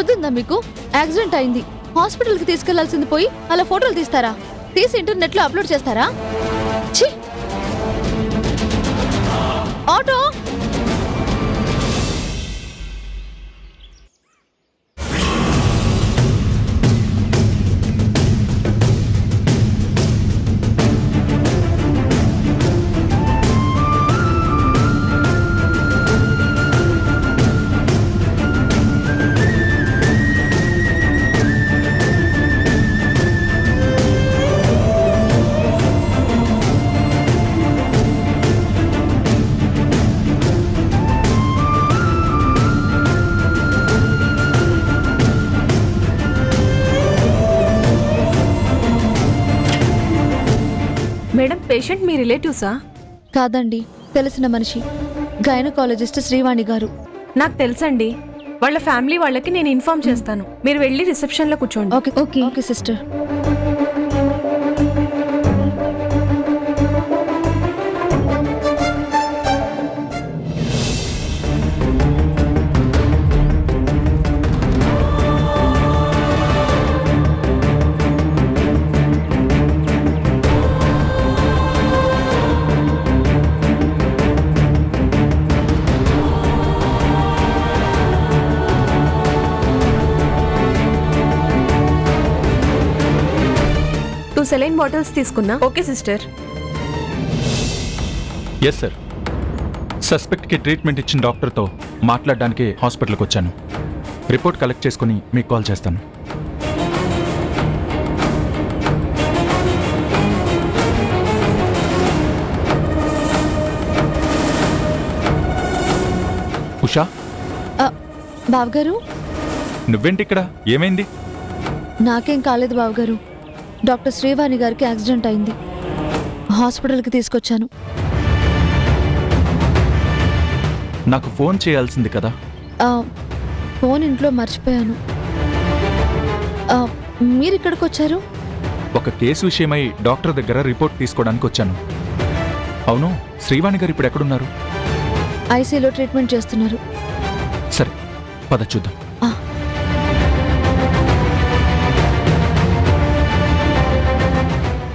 బుద్ధుందా మీకు? యాక్సిడెంట్ అయింది, హాస్పిటల్కి తీసుకెళ్లాల్సింది పోయి అలా ఫోటోలు తీస్తారా? తీసి ఇంటర్నెట్లో అప్లోడ్ చేస్తారా? ఛీ! ఆటో మేడం, పేషెంట్ మీ రిలేటివ్సా? కాదండి, తెలిసిన మనిషి, గైనకాలజిస్ట్ శ్రీవాణి గారు. నాకు తెలుసండి. వాళ్ళ ఫ్యామిలీ వాళ్ళకి నేను ఇన్ఫార్మ్ చేస్తాను. మీరు వెళ్ళి రిసెప్షన్లో కూర్చోండి. Okay okay okay sister. Saline bottles తీసుకున్నా. Okay sister. Yes sir. సస్పెక్ట్కి ట్రీట్మెంట్ ఇచ్చిన డాక్టర్తో మాట్లాడడానికి హాస్పిటల్కి వచ్చాను. రిపోర్ట్ కలెక్ట్ చేసుకుని మీకు కాల్ చేస్తాను. ఉషా, బావగారు. నువ్వేంటి ఇక్కడ? ఏమైంది? నాకేం కాలేదు బావగారు. డాక్టర్ శ్రీవాణి గారికి యాక్సిడెంట్ అయింది, హాస్పిటల్కి తీసుకొచ్చాను. నాకు ఫోన్ చేయాల్సింది కదా. ఫోన్ ఇంట్లో మర్చిపోయాను. మీరు ఇక్కడికి వచ్చారు? ఒక కేసు విషయమై డాక్టర్ దగ్గర రిపోర్ట్ తీసుకోవడానికి వచ్చాను. అవును, శ్రీవాణి గారు ఇప్పుడు ఎక్కడున్నారు? ఐసీయూలో ట్రీట్మెంట్ చేస్తున్నారు. సరే, పద చూద్దాం.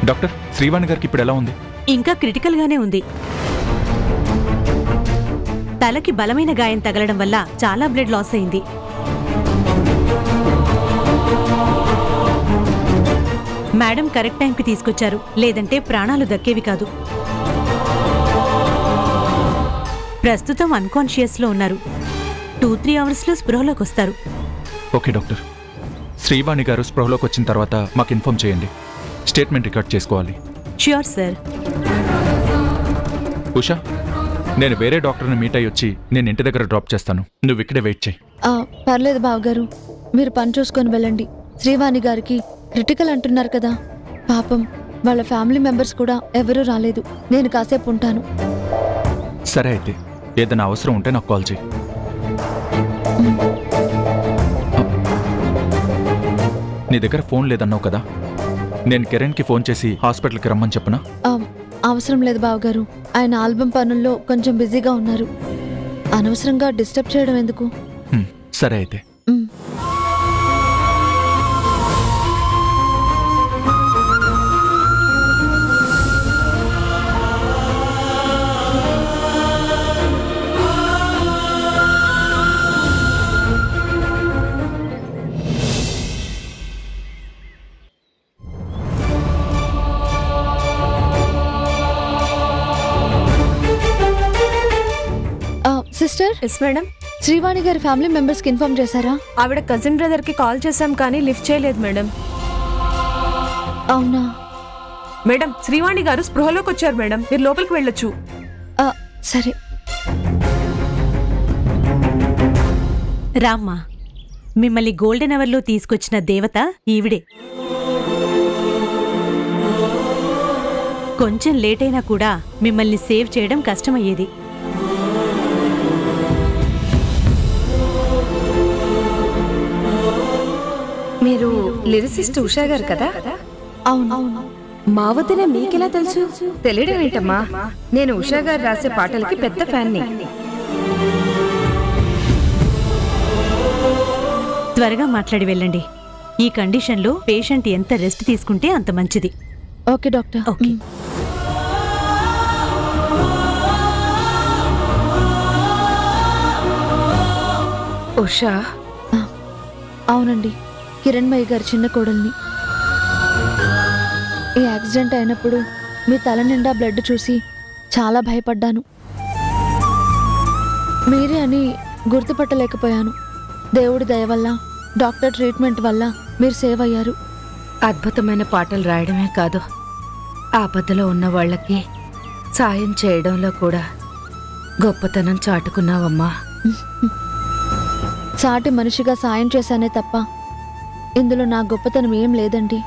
డాక్టర్, శ్రీవాణి గారికి ఇప్పుడు ఎలా ఉంది? ఇంకా క్రిటికల్ గానే ఉంది. తలకి బలమైన గాయం తగలడం వల్ల చాలా బ్లడ్ లాస్ అయింది. మేడం కరెక్ట్ టైంకి తీసుకొచ్చారు, లేదంటే ప్రాణాలు దక్కేవి కాదు. ప్రస్తుతం అన్కాన్షియస్లో ఉన్నారు. 2-3 అవర్స్లో స్పృహలోకి వస్తారు. Okay doctor. శ్రీవాణి గారు స్పృహలోకి వచ్చిన తర్వాత మాకు ఇన్ఫార్మ్ చేయండి. స్టేట్మెంట్ రికార్డ్ చేసుకోవాలి. Sure sir. ఉషా, నేను వేరే డాక్టర్ని మీట్ అయ్యి వచ్చి నేను ఇంటి దగ్గర డ్రాప్ చేస్తాను. నువ్వు ఇక్కడే వెయిట్ చేయి. పర్లేదు బావగారు, మీరు పని చూసుకొని వెళ్ళండి. శ్రీవాణి గారికి క్రిటికల్ అంటున్నారు కదా, పాపం వాళ్ళ ఫ్యామిలీ మెంబర్స్ కూడా ఎవరూ రాలేదు. నేను కాసేపు ఉంటాను. సరే అయితే, ఏదైనా అవసరం ఉంటే నాకు కాల్ చేయి. నీ దగ్గర ఫోన్ లేదన్నావు కదా, నేను కిరణ్కి ఫోన్ చేసి హాస్పిటల్కి రమ్మని చెప్పనా? అవసరం లేదు బావగారు, ఆయన ఆల్బమ్ పనుల్లో కొంచెం బిజీగా ఉన్నారు. అనవసరంగా డిస్టర్బ్ చేయడం ఎందుకు? సరే అయితే. సిస్టర్. Yes madam. శ్రీవాణి గారి ఫ్యామిలీ మెంబర్స్ కి ఇన్ఫార్మ్ చేశారా? ఆవిడ కజిన్ బ్రదర్ కి కాల్ చేశాం కానీ లిఫ్ట్ చేయలేదు మేడం. అవునా మేడం, శ్రీవాణి గారు స్పృహలోకి వచ్చారు మేడం. మీరు లోపలికి వెళ్ళొచ్చు. సరే. రామ్మా, మిమ్మల్ని గోల్డెన్ అవర్లో తీసుకొచ్చిన దేవత ఈవిడే. కొంచెం లేట్ అయినా కూడా మిమ్మల్ని సేవ్ చేయడం కష్టమయ్యేది. మీరు లిరిసిస్ట్ ఉషా గారు కదా? అవును. మా వదిన మీకెలా తెలుసు? తెలియడం ఏంటమ్మా, నేను ఉషా గారు రాసే పాటలకి పెద్ద ఫ్యాన్ని. త్వరగా మాట్లాడి వెళ్ళండి. ఈ కండిషన్లో పేషెంట్ ఎంత రెస్ట్ తీసుకుంటే అంత మంచిది. Okay doctor. ఓకే. ఉషా, అవునండి, కిరణ్మయ్య గారి చిన్న కోడల్ని. ఈ యాక్సిడెంట్ అయినప్పుడు మీ తల నిండా బ్లడ్ చూసి చాలా భయపడ్డాను. మీరే అని గుర్తుపట్టలేకపోయాను. దేవుడి దయ వల్ల, డాక్టర్ ట్రీట్మెంట్ వల్ల మీరు సేవ్ అయ్యారు. అద్భుతమైన పాటలు రాయడమే కాదు, ఆపదలో ఉన్న వాళ్ళకి సాయం చేయడంలో కూడా గొప్పతనం చాటుకున్నావమ్మా. సాటి మనిషిగా సాయం చేశానే తప్ప ఇందులో నా గొప్పతనం ఏం లేదండి.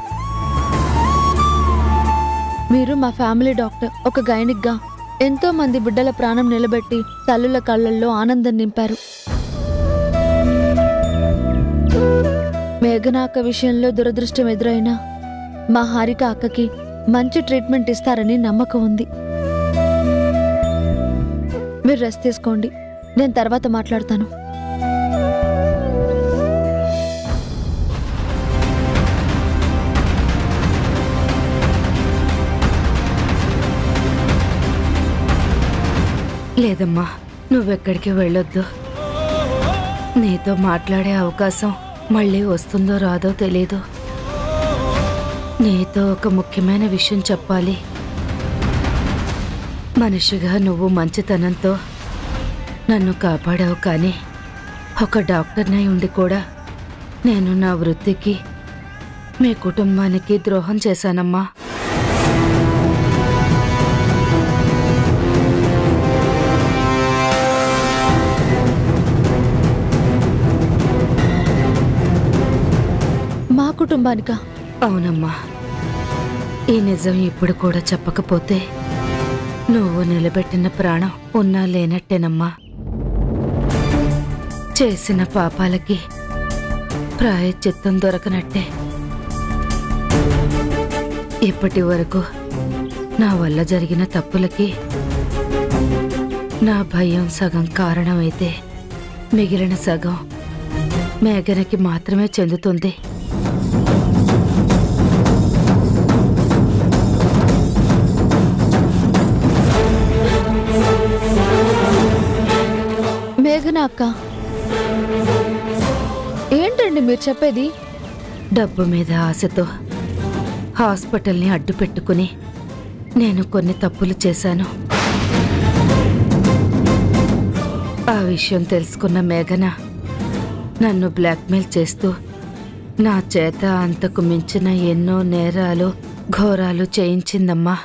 మీరు మా ఫ్యామిలీ డాక్టర్, ఒక గైనిక్గా ఎంతో మంది బిడ్డల ప్రాణం నిలబెట్టి తల్లుల కళ్ళల్లో ఆనందం నింపారు. మేఘన అక్క విషయంలో దురదృష్టం ఎదురైనా మా హారిక అక్కకి మంచి ట్రీట్మెంట్ ఇస్తారని నమ్మకం ఉంది. మీరు రెస్ట్ తీసుకోండి, నేను తర్వాత మాట్లాడతాను. లేదమ్మా, నువ్వెక్కడికి వెళ్ళొద్దు. నీతో మాట్లాడే అవకాశం మళ్ళీ వస్తుందో రాదో తెలీదు. నీతో ఒక ముఖ్యమైన విషయం చెప్పాలి. మనిషిగా నువ్వు మంచితనంతో నన్ను కాపాడావు, కానీ ఒక డాక్టర్నై ఉండి కూడా నేను నా వృత్తికి, మీ కుటుంబానికి ద్రోహం చేశానమ్మా. మా కుటుంబానికా? అవునమ్మా. ఈ నిజం ఇప్పుడు కూడా చెప్పకపోతే నువ్వు నిలబెట్టిన ప్రాణం ఉన్నా లేనట్టేనమ్మా. చేసిన పాపాలకి ప్రాయశ్చిత్తం దొరకనట్టే. ఇప్పటి వరకు నా వల్ల జరిగిన తప్పులకి నా భయం సగం కారణమైతే మిగిలిన సగం మేఘనకి మాత్రమే చెందుతుంది. మేఘన అక్క, ఏంటండి మీరు చెప్పేది? డబ్బు మీద ఆశతో హాస్పిటల్ని అడ్డు పెట్టుకుని నేను కొన్ని తప్పులు చేశాను. ఆ విషయం తెలుసుకున్న మేఘన నన్ను బ్లాక్మెయిల్ చేస్తూ నా చేత అంతకు మించిన ఎన్నో నేరాలు, ఘోరాలు చేయించిందమ్మా.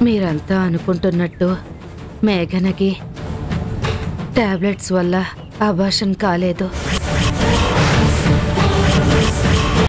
మీరంతా అనుకుంటున్నట్టు మేఘనకి టాబ్లెట్స్ వల్ల అబార్షన్ కాలేదు.